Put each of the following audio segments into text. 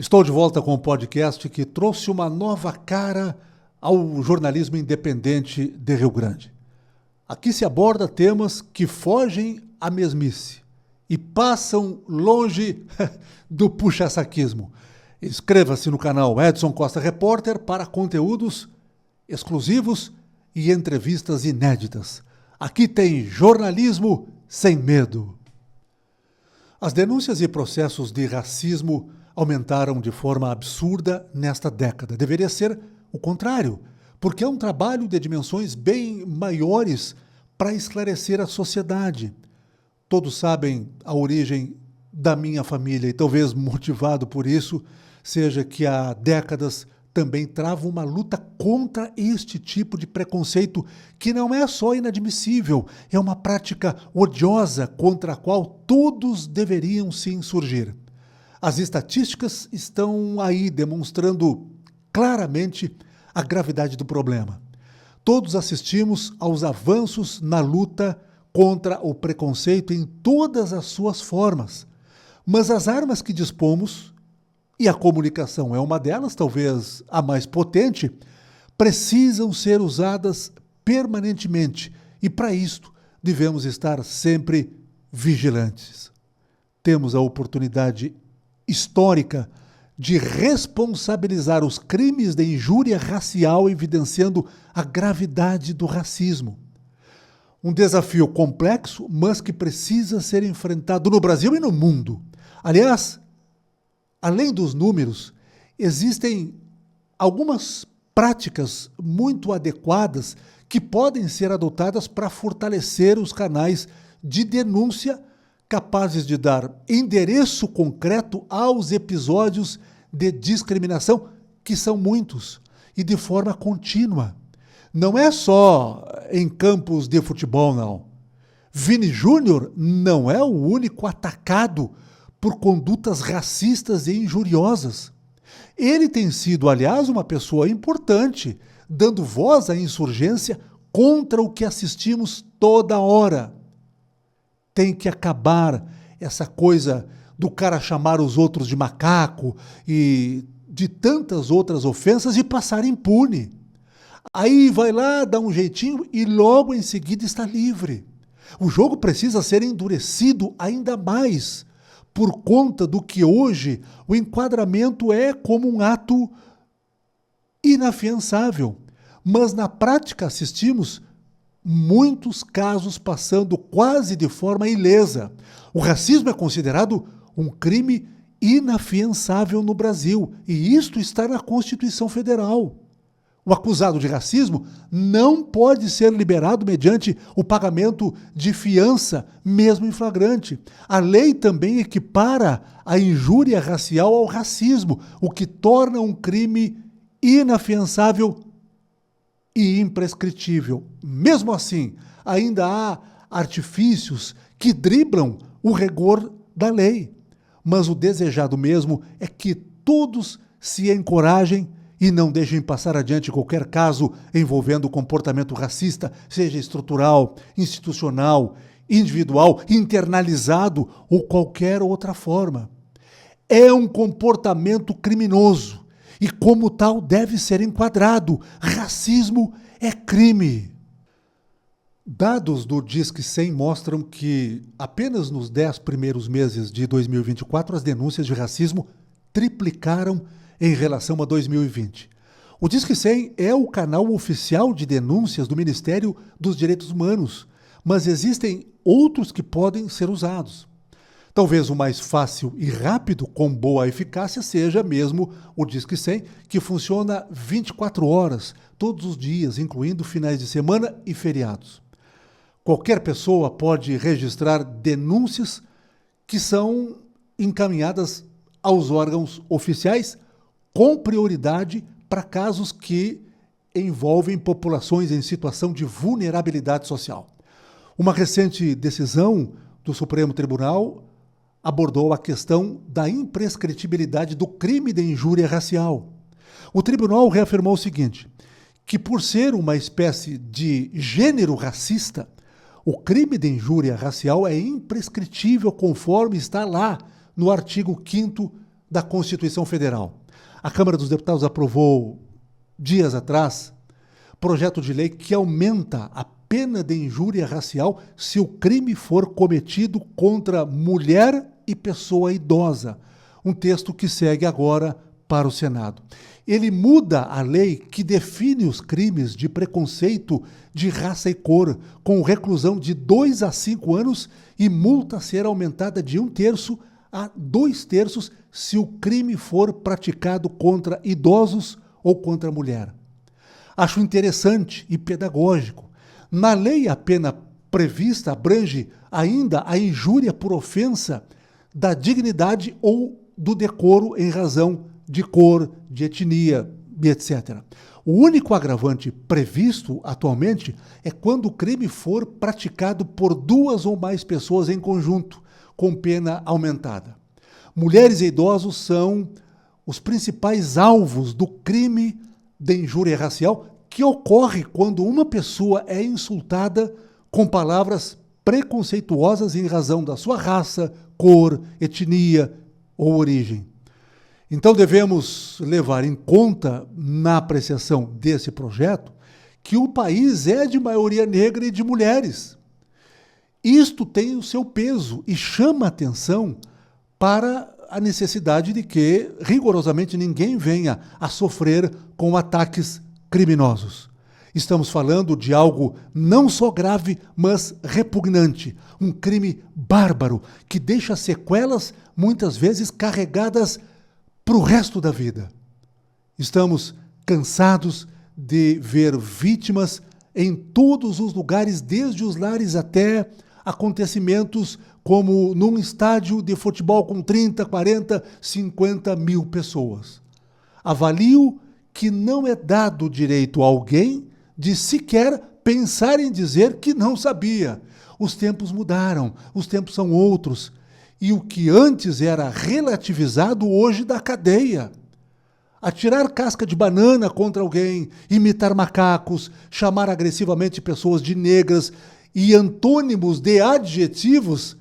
Estou de volta com um podcast que trouxe uma nova cara ao jornalismo independente de Rio Grande. Aqui se aborda temas que fogem à mesmice e passam longe do puxa-saquismo. Inscreva-se no canal Edson Costa Repórter para conteúdos exclusivos e entrevistas inéditas. Aqui tem jornalismo sem medo. As denúncias e processos de racismo aumentaram de forma absurda nesta década. Deveria ser o contrário, porque é um trabalho de dimensões bem maiores para esclarecer a sociedade. Todos sabem a origem da minha família e talvez motivado por isso seja que há décadas também trava uma luta contra este tipo de preconceito que não é só inadmissível, é uma prática odiosa contra a qual todos deveriam se insurgir. As estatísticas estão aí demonstrando claramente a gravidade do problema. Todos assistimos aos avanços na luta contra o preconceito em todas as suas formas, mas as armas que dispomos, e a comunicação é uma delas, talvez a mais potente, precisam ser usadas permanentemente e, para isto, devemos estar sempre vigilantes. Temos a oportunidade histórica de responsabilizar os crimes de injúria racial, evidenciando a gravidade do racismo. Um desafio complexo, mas que precisa ser enfrentado no Brasil e no mundo. Aliás, além dos números, existem algumas práticas muito adequadas que podem ser adotadas para fortalecer os canais de denúncia capazes de dar endereço concreto aos episódios de discriminação, que são muitos, e de forma contínua. Não é só em campos de futebol, não. Vini Júnior não é o único atacado por condutas racistas e injuriosas. Ele tem sido, aliás, uma pessoa importante, dando voz à insurgência contra o que assistimos toda hora. Tem que acabar essa coisa do cara chamar os outros de macaco e de tantas outras ofensas e passar impune. Aí vai lá, dá um jeitinho e logo em seguida está livre. O jogo precisa ser endurecido ainda mais por conta do que hoje o enquadramento é como um ato inafiançável. Mas na prática assistimos muitos casos passando quase de forma ilesa. O racismo é considerado um crime inafiançável no Brasil, e isto está na Constituição Federal. O acusado de racismo não pode ser liberado mediante o pagamento de fiança, mesmo em flagrante. A lei também equipara a injúria racial ao racismo, o que torna um crime inafiançável e imprescritível. Mesmo assim, ainda há artifícios que driblam o rigor da lei. Mas o desejado mesmo é que todos se encorajem e não deixem passar adiante qualquer caso envolvendo comportamento racista, seja estrutural, institucional, individual, internalizado ou qualquer outra forma. É um comportamento criminoso e, como tal, deve ser enquadrado. Racismo é crime. Dados do Disque 100 mostram que apenas nos 10 primeiros meses de 2024 as denúncias de racismo triplicaram em relação a 2020. O Disque 100 é o canal oficial de denúncias do Ministério dos Direitos Humanos, mas existem outros que podem ser usados. Talvez o mais fácil e rápido, com boa eficácia, seja mesmo o Disque 100, que funciona 24 horas, todos os dias, incluindo finais de semana e feriados. Qualquer pessoa pode registrar denúncias que são encaminhadas aos órgãos oficiais com prioridade para casos que envolvem populações em situação de vulnerabilidade social. Uma recente decisão do Supremo Tribunal abordou a questão da imprescritibilidade do crime de injúria racial. O tribunal reafirmou o seguinte, que por ser uma espécie de gênero racista, o crime de injúria racial é imprescritível conforme está lá no artigo 5º da Constituição Federal. A Câmara dos Deputados aprovou, dias atrás, projeto de lei que aumenta a pena de injúria racial se o crime for cometido contra mulher e pessoa idosa. Um texto que segue agora para o Senado. Ele muda a lei que define os crimes de preconceito de raça e cor, com reclusão de 2 a 5 anos e multa a ser aumentada de 1/3 a 2/3 se o crime for praticado contra idosos ou contra mulher. Acho interessante e pedagógico. Na lei, a pena prevista abrange ainda a injúria por ofensa da dignidade ou do decoro em razão de cor, de etnia, etc. O único agravante previsto atualmente é quando o crime for praticado por 2 ou mais pessoas em conjunto, com pena aumentada. Mulheres e idosos são os principais alvos do crime de injúria racial, que ocorre quando uma pessoa é insultada com palavras preconceituosas em razão da sua raça, cor, etnia ou origem. Então devemos levar em conta, na apreciação desse projeto, que o país é de maioria negra e de mulheres. Isto tem o seu peso e chama atenção para a necessidade de que rigorosamente ninguém venha a sofrer com ataques criminosos. Estamos falando de algo não só grave, mas repugnante. Um crime bárbaro que deixa sequelas, muitas vezes carregadas para o resto da vida. Estamos cansados de ver vítimas em todos os lugares, desde os lares até acontecimentos como num estádio de futebol com 30, 40, 50 mil pessoas. Avalio que não é dado direito a alguém de sequer pensar em dizer que não sabia. Os tempos mudaram, os tempos são outros. E o que antes era relativizado, hoje dá cadeia. Atirar casca de banana contra alguém, imitar macacos, chamar agressivamente pessoas de negras e antônimos de adjetivos,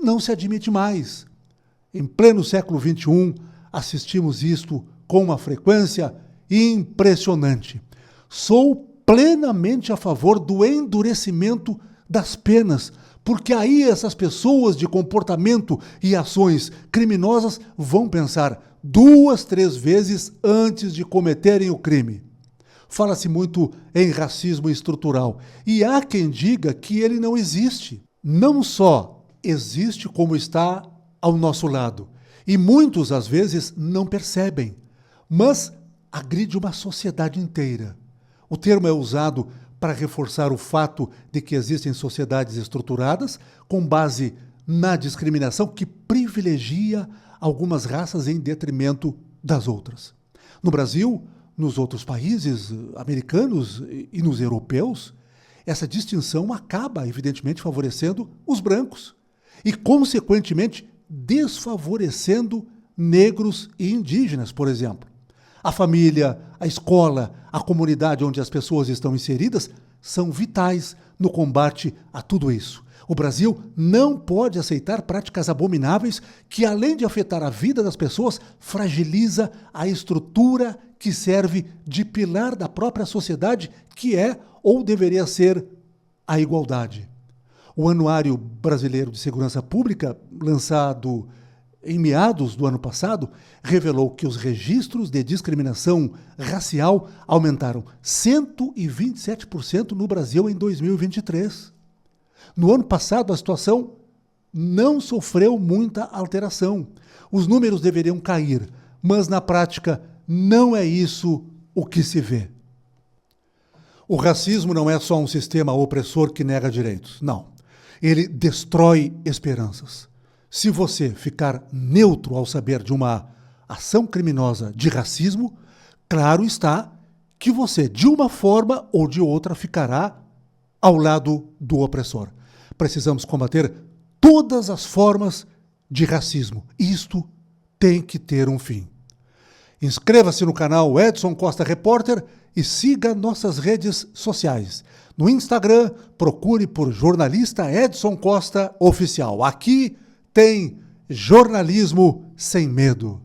não se admite mais. Em pleno século XXI, assistimos isto com uma frequência impressionante. Sou plenamente a favor do endurecimento das penas, porque aí essas pessoas de comportamento e ações criminosas vão pensar 2, 3 vezes antes de cometerem o crime. Fala-se muito em racismo estrutural, e há quem diga que ele não existe. Não só existe, como está ao nosso lado, e muitos às vezes não percebem, mas agride uma sociedade inteira. O termo é usado para reforçar o fato de que existem sociedades estruturadas com base na discriminação que privilegia algumas raças em detrimento das outras. No Brasil, nos outros países americanos e nos europeus, essa distinção acaba, evidentemente, favorecendo os brancos e, consequentemente, desfavorecendo negros e indígenas, por exemplo. A família, a escola, a comunidade onde as pessoas estão inseridas são vitais no combate a tudo isso. O Brasil não pode aceitar práticas abomináveis que, além de afetar a vida das pessoas, fragiliza a estrutura que serve de pilar da própria sociedade, que é ou deveria ser a igualdade. O Anuário Brasileiro de Segurança Pública, lançado em meados do ano passado, revelou que os registros de discriminação racial aumentaram 127% no Brasil em 2023. No ano passado, a situação não sofreu muita alteração. Os números deveriam cair, mas na prática não é isso o que se vê. O racismo não é só um sistema opressor que nega direitos, não. Ele destrói esperanças. Se você ficar neutro ao saber de uma ação criminosa de racismo, claro está que você, de uma forma ou de outra, ficará ao lado do opressor. Precisamos combater todas as formas de racismo. Isto tem que ter um fim. Inscreva-se no canal Edson Costa Repórter e siga nossas redes sociais. No Instagram, procure por jornalista Edson Costa Oficial. Aqui tem jornalismo sem medo.